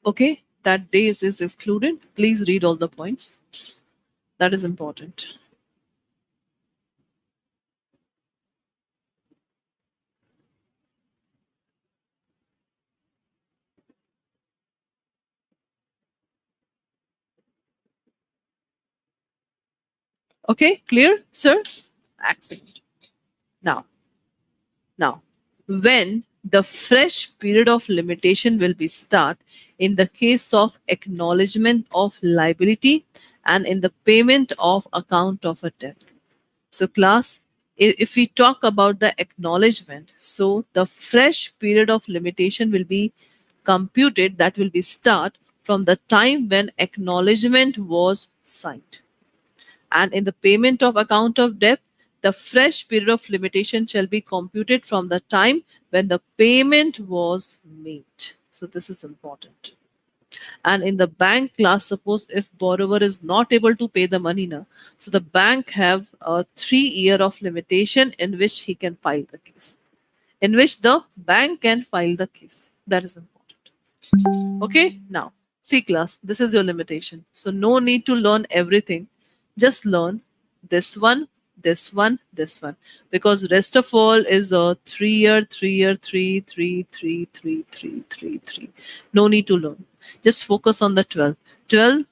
Okay, that days is excluded. Please read all the points. That is important. Okay, clear, sir? Excellent. Now, now, when the fresh period of limitation will be start in the case of acknowledgement of liability and in the payment of account of a debt. So class, if we talk about the acknowledgement, so the fresh period of limitation will be computed, that will be start from the time when acknowledgement was signed. And in the payment of account of debt, the fresh period of limitation shall be computed from the time when the payment was made. So this is important. And in the bank class, suppose if borrower is not able to pay the money now, so the bank have a 3 year of limitation in which he can file the case, in which the bank can file the case. That is important. Okay, now C class, this is your limitation. So no need to learn everything. Just learn this one, this one, this one. Because rest of all is a 3 year, 3 year, 3, 3, 3, 3, 3, 3, 3. No need to learn. Just focus on the 12. 12,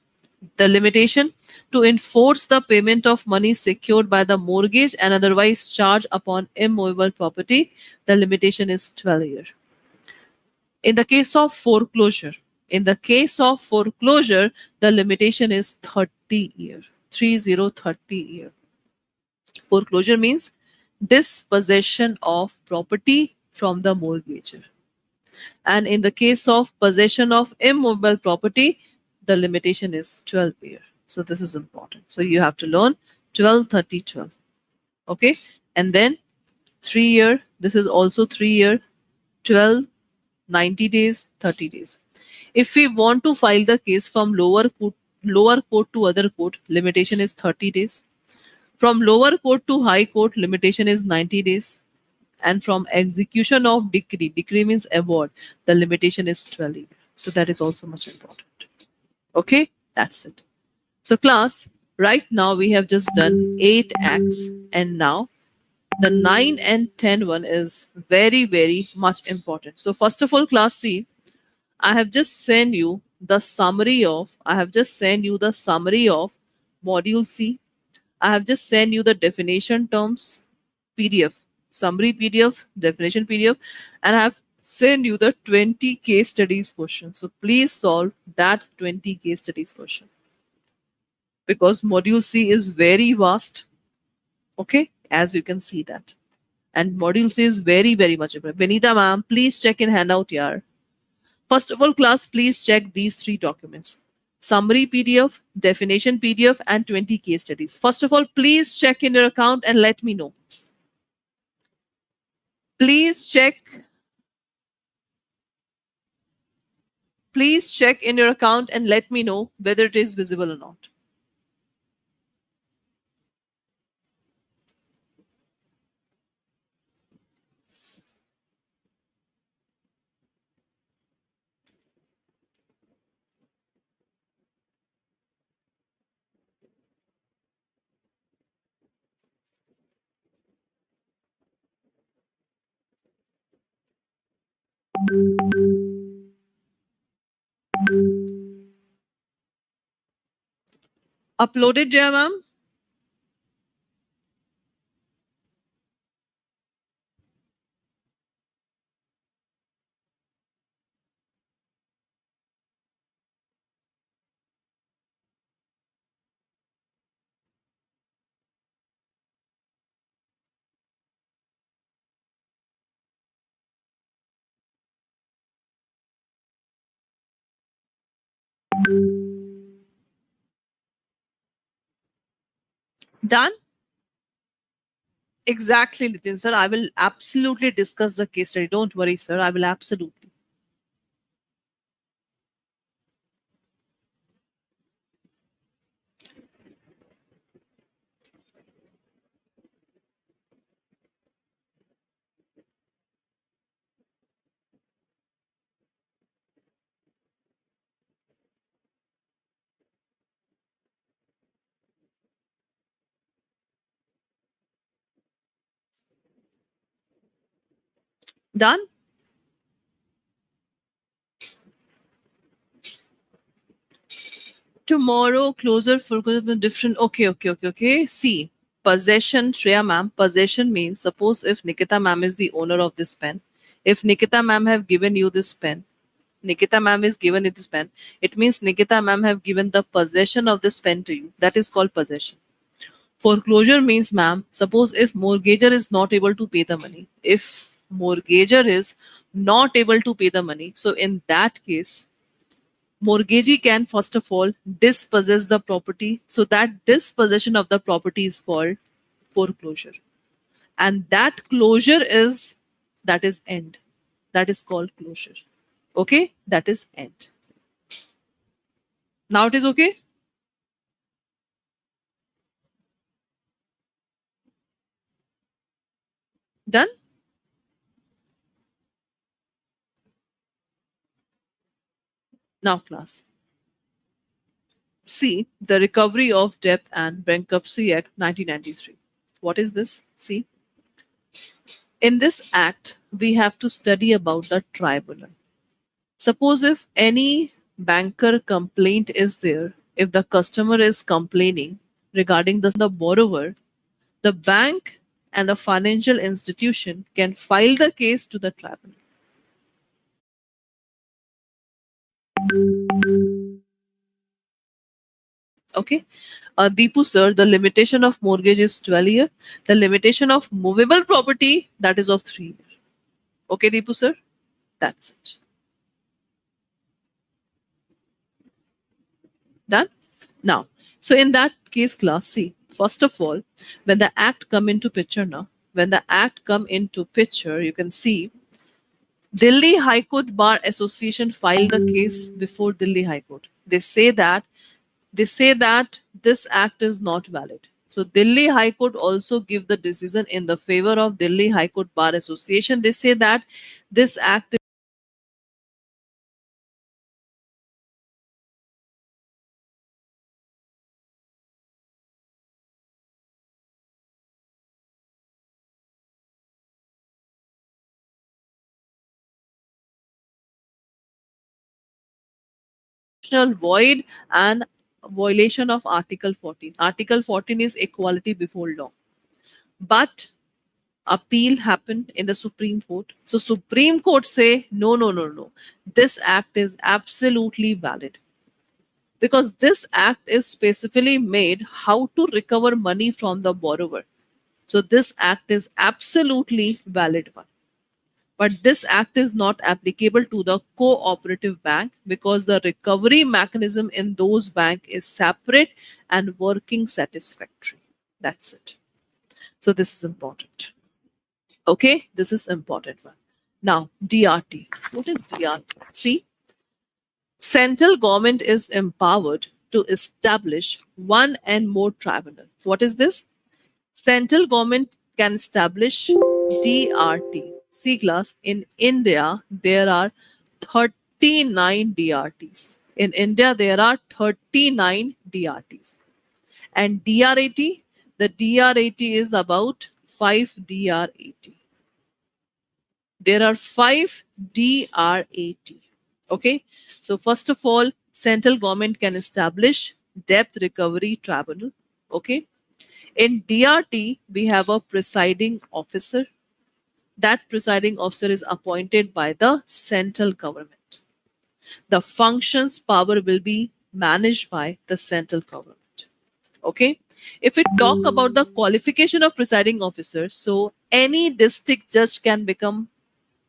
the limitation to enforce the payment of money secured by the mortgage and otherwise charged upon immovable property. The limitation is 12 years. In the case of foreclosure, the limitation is 30 year. 30 year. Foreclosure means dispossession of property from the mortgagor. And in the case of possession of immovable property, the limitation is 12 year. So this is important. So you have to learn 12, 30, 12. Okay. And then 3 year, this is also 3 year, 12, 90 days, 30 days. If we want to file the case from lower court to other court, limitation is 30 days. From lower court to high court, limitation is 90 days. And from execution of decree means award, the limitation is 12 years. So that is also much important. Okay, that's it. So class, right now we have just done 8 acts, and now the 9 and 10 one is very, very much important. So first of all, class C, I have just sent you the summary of module C. I have just sent you the definition terms PDF, summary PDF, definition PDF, and I have sent you the 20 case studies question. So please solve that 20 case studies question, because module C is very vast. Okay, as you can see that. And module C is very, very much important. Benita ma'am, please check in handout here. First of all, class, please check these 3 documents. Summary PDF, definition PDF, and 20 case studies. First of all, please check in your account and let me know. Please check. Please check in your account and let me know whether it is visible or not. Uploaded, Jaya ma'am? Done? Exactly, Nitin sir. I will absolutely discuss the case study. Don't worry, sir. I will absolutely. Done? Tomorrow, closer, focus, different. Okay. See, possession, Shreya ma'am, possession means suppose if Nikita ma'am is the owner of this pen, if Nikita ma'am have given you this pen, Nikita ma'am is given you this pen, it means Nikita ma'am have given the possession of this pen to you. That is called possession. Foreclosure means, ma'am, suppose if mortgager is not able to pay the money, if mortgager is not able to pay the money, so in that case, mortgagee can first of all dispossess the property. So that dispossession of the property is called foreclosure. And that closure is, that is end. That is called closure. Okay? That is end. Now it is okay? Done? Now class. See, the Recovery of Debt and Bankruptcy Act 1993. What is this? See, in this act, we have to study about the tribunal. Suppose if any banker complaint is there, if the customer is complaining regarding the borrower, the bank and the financial institution can file the case to the tribunal. Okay. Deepu sir, the limitation of mortgage is 12 year. The limitation of movable property, that is of 3 year. Okay, Deepu sir? That's it. Done? Now, so in that case class, see, first of all, when the act come into picture now, when the act come into picture, you can see Delhi High Court Bar Association filed the case before Delhi High Court. They say that this act is not valid. So Delhi High Court also give the decision in the favor of Delhi High Court Bar Association. They say that this act is constitutional void and violation of Article 14. Article 14 is equality before law. But appeal happened in the Supreme Court. So Supreme Court say no. This act is absolutely valid because this act is specifically made how to recover money from the borrower. So this act is absolutely valid one. But this act is not applicable to the cooperative bank because the recovery mechanism in those bank is separate and working satisfactory. That's it. So this is important. Okay, this is important one. Now, DRT. What is DRT? See, Central government is empowered to establish one and more tribunal. What is this? Central government can establish DRT. See class, in India there are 39 DRTs. In India there are 39 DRTs. And DRAT, the DRAT is about 5 DRAT. There are 5 DRAT. Okay. So first of all, central government can establish debt recovery tribunal. Okay. In DRT, we have a presiding officer. That presiding officer is appointed by the central government. The functions power will be managed by the central government. Okay. If we talk about the qualification of presiding officer, so any district judge can become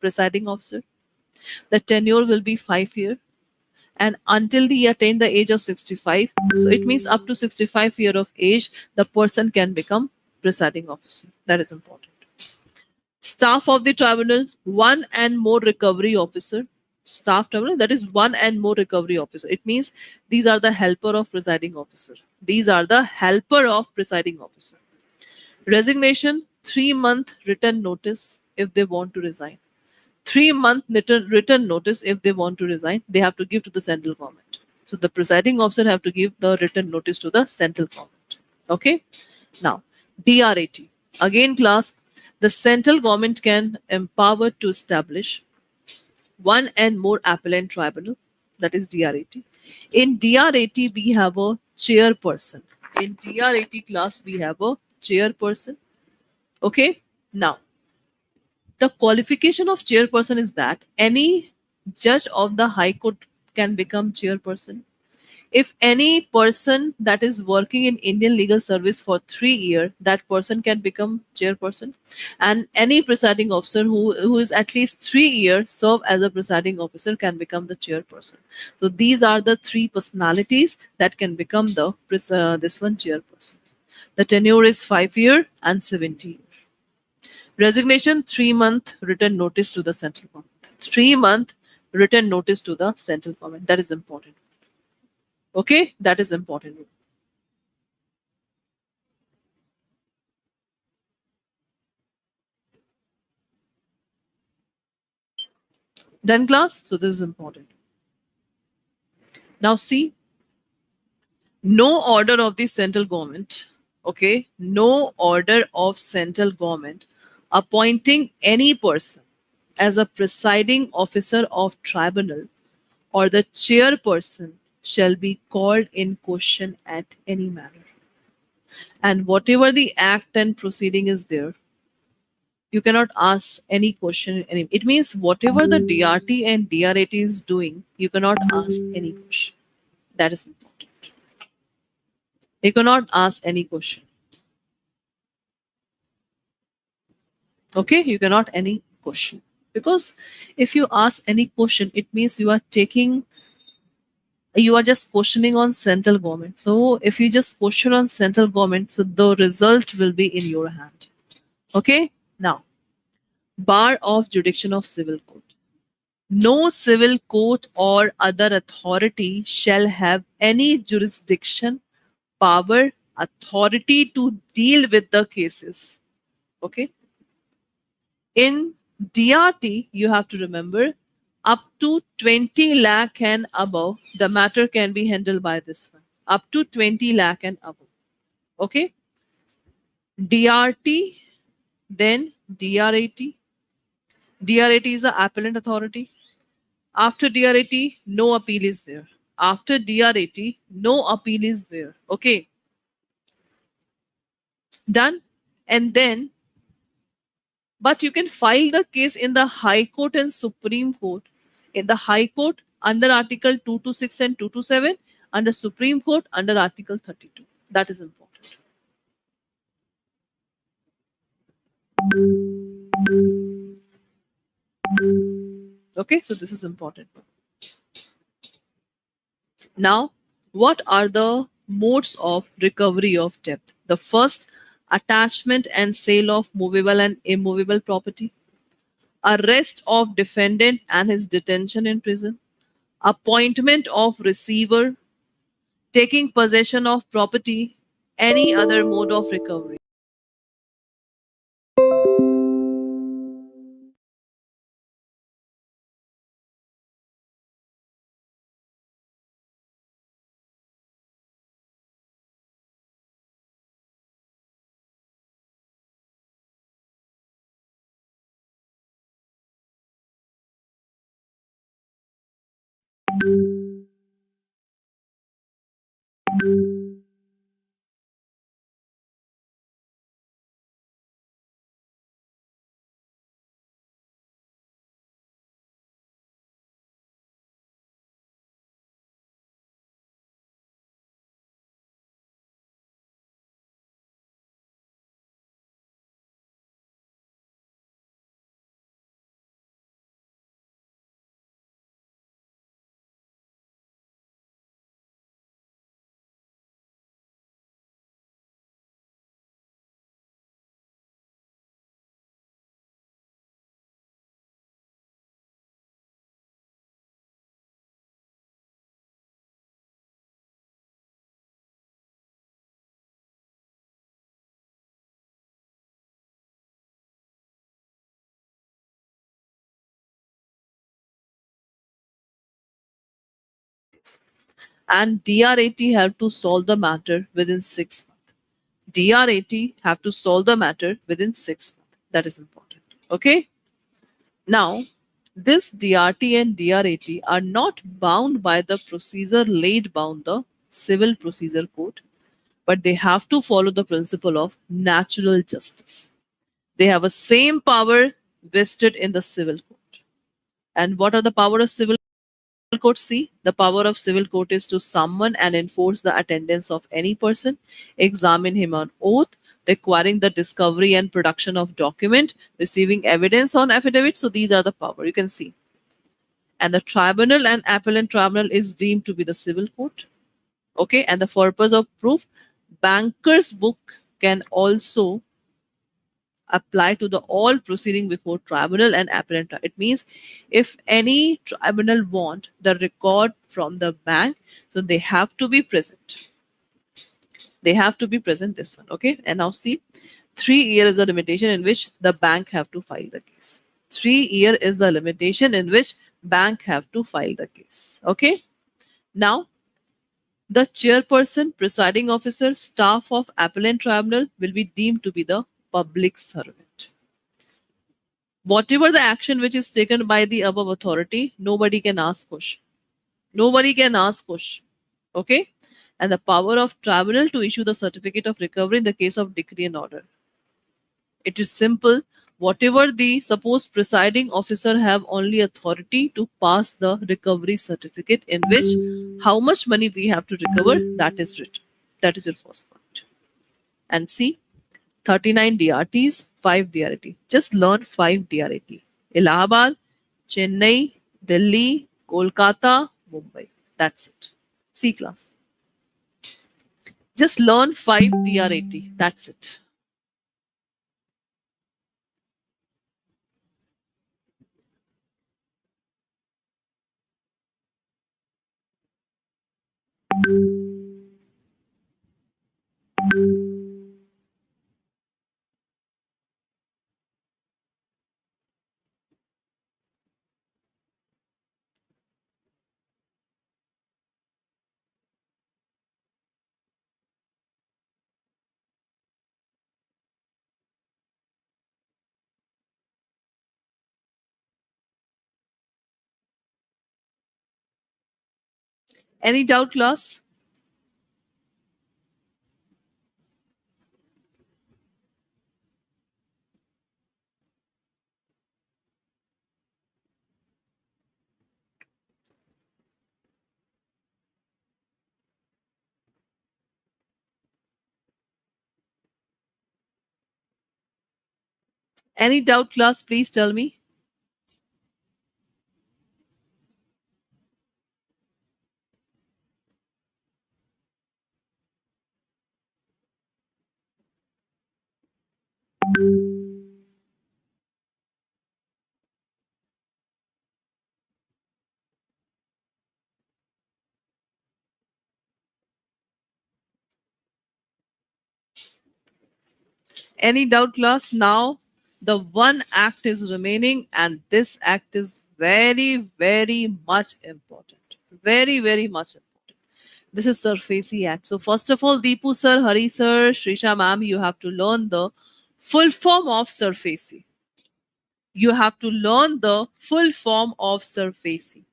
presiding officer. The tenure will be 5 years, and until they attain the age of 65, so it means up to 65 year of age, the person can become presiding officer. That is important. Staff of the tribunal, one and more recovery officer. Staff tribunal, that is one and more recovery officer. It means these are the helper of presiding officer. These are the helper of presiding officer. Resignation, 3-month written notice if they want to resign. 3-month written notice if they want to resign, they have to give to the central government. So the presiding officer have to give the written notice to the central government. Okay. Now, DRAT. Again, class, the central government can empower to establish one and more appellant tribunal. That is DRAT. In DRAT, we have a chairperson. In DRAT class, we have a chairperson. Okay. Now, the qualification of chairperson is that any judge of the High Court can become chairperson. If any person that is working in Indian legal service for 3 years, that person can become chairperson. And any presiding officer who is at least 3 years serve as a presiding officer can become the chairperson. So these are the 3 personalities that can become the this one chairperson. The tenure is 5 years and 70 years. Resignation, 3-month written notice to the central government. 3-month written notice to the central government. That is important. Okay, that is important. Done class? So this is important. Now see, no order of the central government, okay, no order of central government appointing any person as a presiding officer of tribunal or the chairperson shall be called in question at any manner. And whatever the act and proceeding is there, you cannot ask any question. It means whatever the DRT and DRAT is doing, you cannot ask any question. That is important. You cannot ask any question. Okay, you cannot any question. Because if you ask any question, it means you are just questioning on central government. So if you just question on central government, so the result will be in your hand. Okay, now, bar of jurisdiction of civil court. No civil court or other authority shall have any jurisdiction, power, authority to deal with the cases. Okay. In DRT, you have to remember up to 20 lakh and above, the matter can be handled by this one. Up to 20 lakh and above. Okay. DRT, then DRAT. DRAT is the appellant authority. After DRAT, no appeal is there. After DRAT, no appeal is there. Okay. Done. And then, but you can file the case in the High Court and Supreme Court. In the High Court, under Article 226 and 227. Under Supreme Court, under Article 32. That is important. Okay, so this is important. Now, what are the modes of recovery of debt? The first, attachment and sale of movable and immovable property, arrest of defendant and his detention in prison, appointment of receiver, taking possession of property, any other mode of recovery. And DRAT have to solve the matter within 6 months. DRAT have to solve the matter within 6 months. That is important. Okay. Now, this DRT and DRAT are not bound by the procedure laid down the Civil Procedure Code, but they have to follow the principle of natural justice. They have a same power vested in the Civil Code. And what are the power of Civil Court? C. The power of Civil Court is to summon and enforce the attendance of any person, examine him on oath, requiring the discovery and production of document, receiving evidence on affidavit. So these are the power. You can see. And the tribunal and appellant tribunal is deemed to be the civil court. Okay. And the purpose of proof, banker's book can also apply to the all proceeding before tribunal and appellant. It means if any tribunal want the record from the bank, so they have to be present. They have to be present. This one, okay. And now see, 3 years is the limitation in which the bank have to file the case. 3 year is the limitation in which bank have to file the case. Okay. Now the chairperson, presiding officer, staff of appellant tribunal will be deemed to be the public servant. Whatever the action which is taken by the above authority, nobody can ask question. Nobody can ask question. Okay? And the power of tribunal to issue the certificate of recovery in the case of decree and order. It is simple. Whatever the supposed presiding officer have only authority to pass the recovery certificate in which how much money we have to recover, that is written. That is your first point. And see, 39 DRTs, 5 DRT. Just learn 5 DRT. Allahabad, Chennai, Delhi, Kolkata, Mumbai. That's it. C class. Just learn 5 DRT. That's it. Any doubt, class? Any doubt, class? Please tell me. Any doubt, class? Now the one act is remaining, and this act is very, very much important. Very, very much important. This is SURFACI Act. So first of all, Deepu sir, Hari sir, Shrisha ma'am, you have to learn the full form of SURFACI. You have to learn the full form of SURFACI.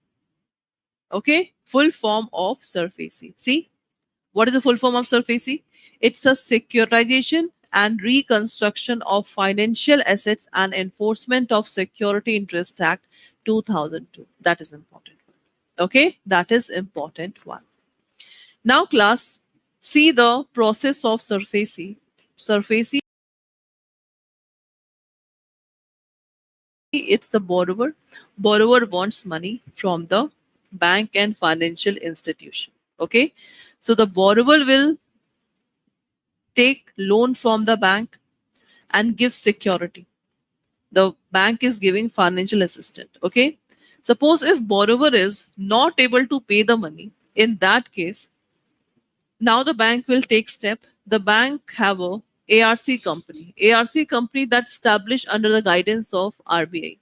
Okay, full form of SURFACI. See, what is the full form of SURFACI? It's a securitization and reconstruction of financial assets and enforcement of Security Interest Act 2002. That is important. Okay, that is important one. Now, class, see the process of SURFACI. SURFACI, it's a borrower. Borrower wants money from the bank and financial institution. Okay, so the borrower will take loan from the bank and give security. The bank is giving financial assistance. Okay, suppose if borrower is not able to pay the money, in that case, now the bank will take step. The bank have a ARC company that's established under the guidance of RBI.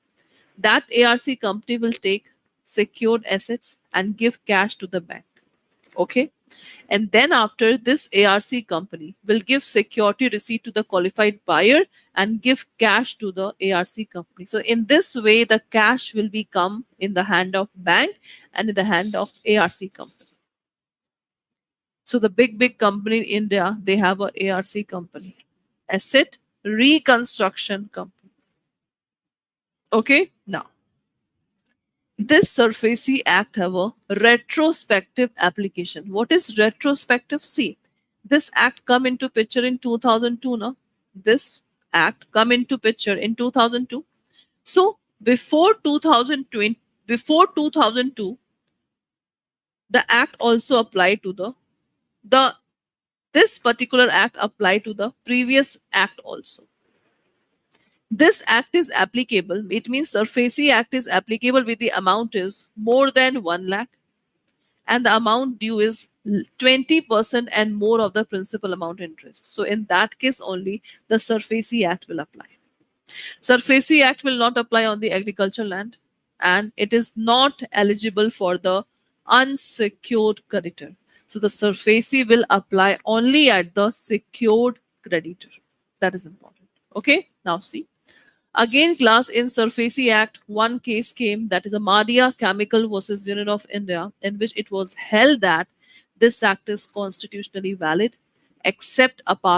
That ARC company will take secured assets and give cash to the bank. Okay, and then after, this ARC company will give security receipt to the qualified buyer and give cash to the ARC company. So in this way, the cash will become in the hand of bank and in the hand of ARC company. So the big company in India, they have a ARC company, asset reconstruction company. Okay, now this SURFACI Act have a retrospective application. What is retrospective? See, this act come into picture in 2002. No? This act come into picture in 2002. So before 2020, before 2002, the act also applied to the this particular act applied to the previous act also. This act is applicable. It means SURFACI Act is applicable with the amount is more than 1 lakh and the amount due is 20% and more of the principal amount interest. So in that case only the SURFACI Act will apply. SURFACI Act will not apply on the agricultural land and it is not eligible for the unsecured creditor. So the SURFACI will apply only at the secured creditor. That is important. Okay, now see. Again, class, in SURFACI Act, one case came, that is a Madia Chemical versus Union of India, in which it was held that this act is constitutionally valid except apart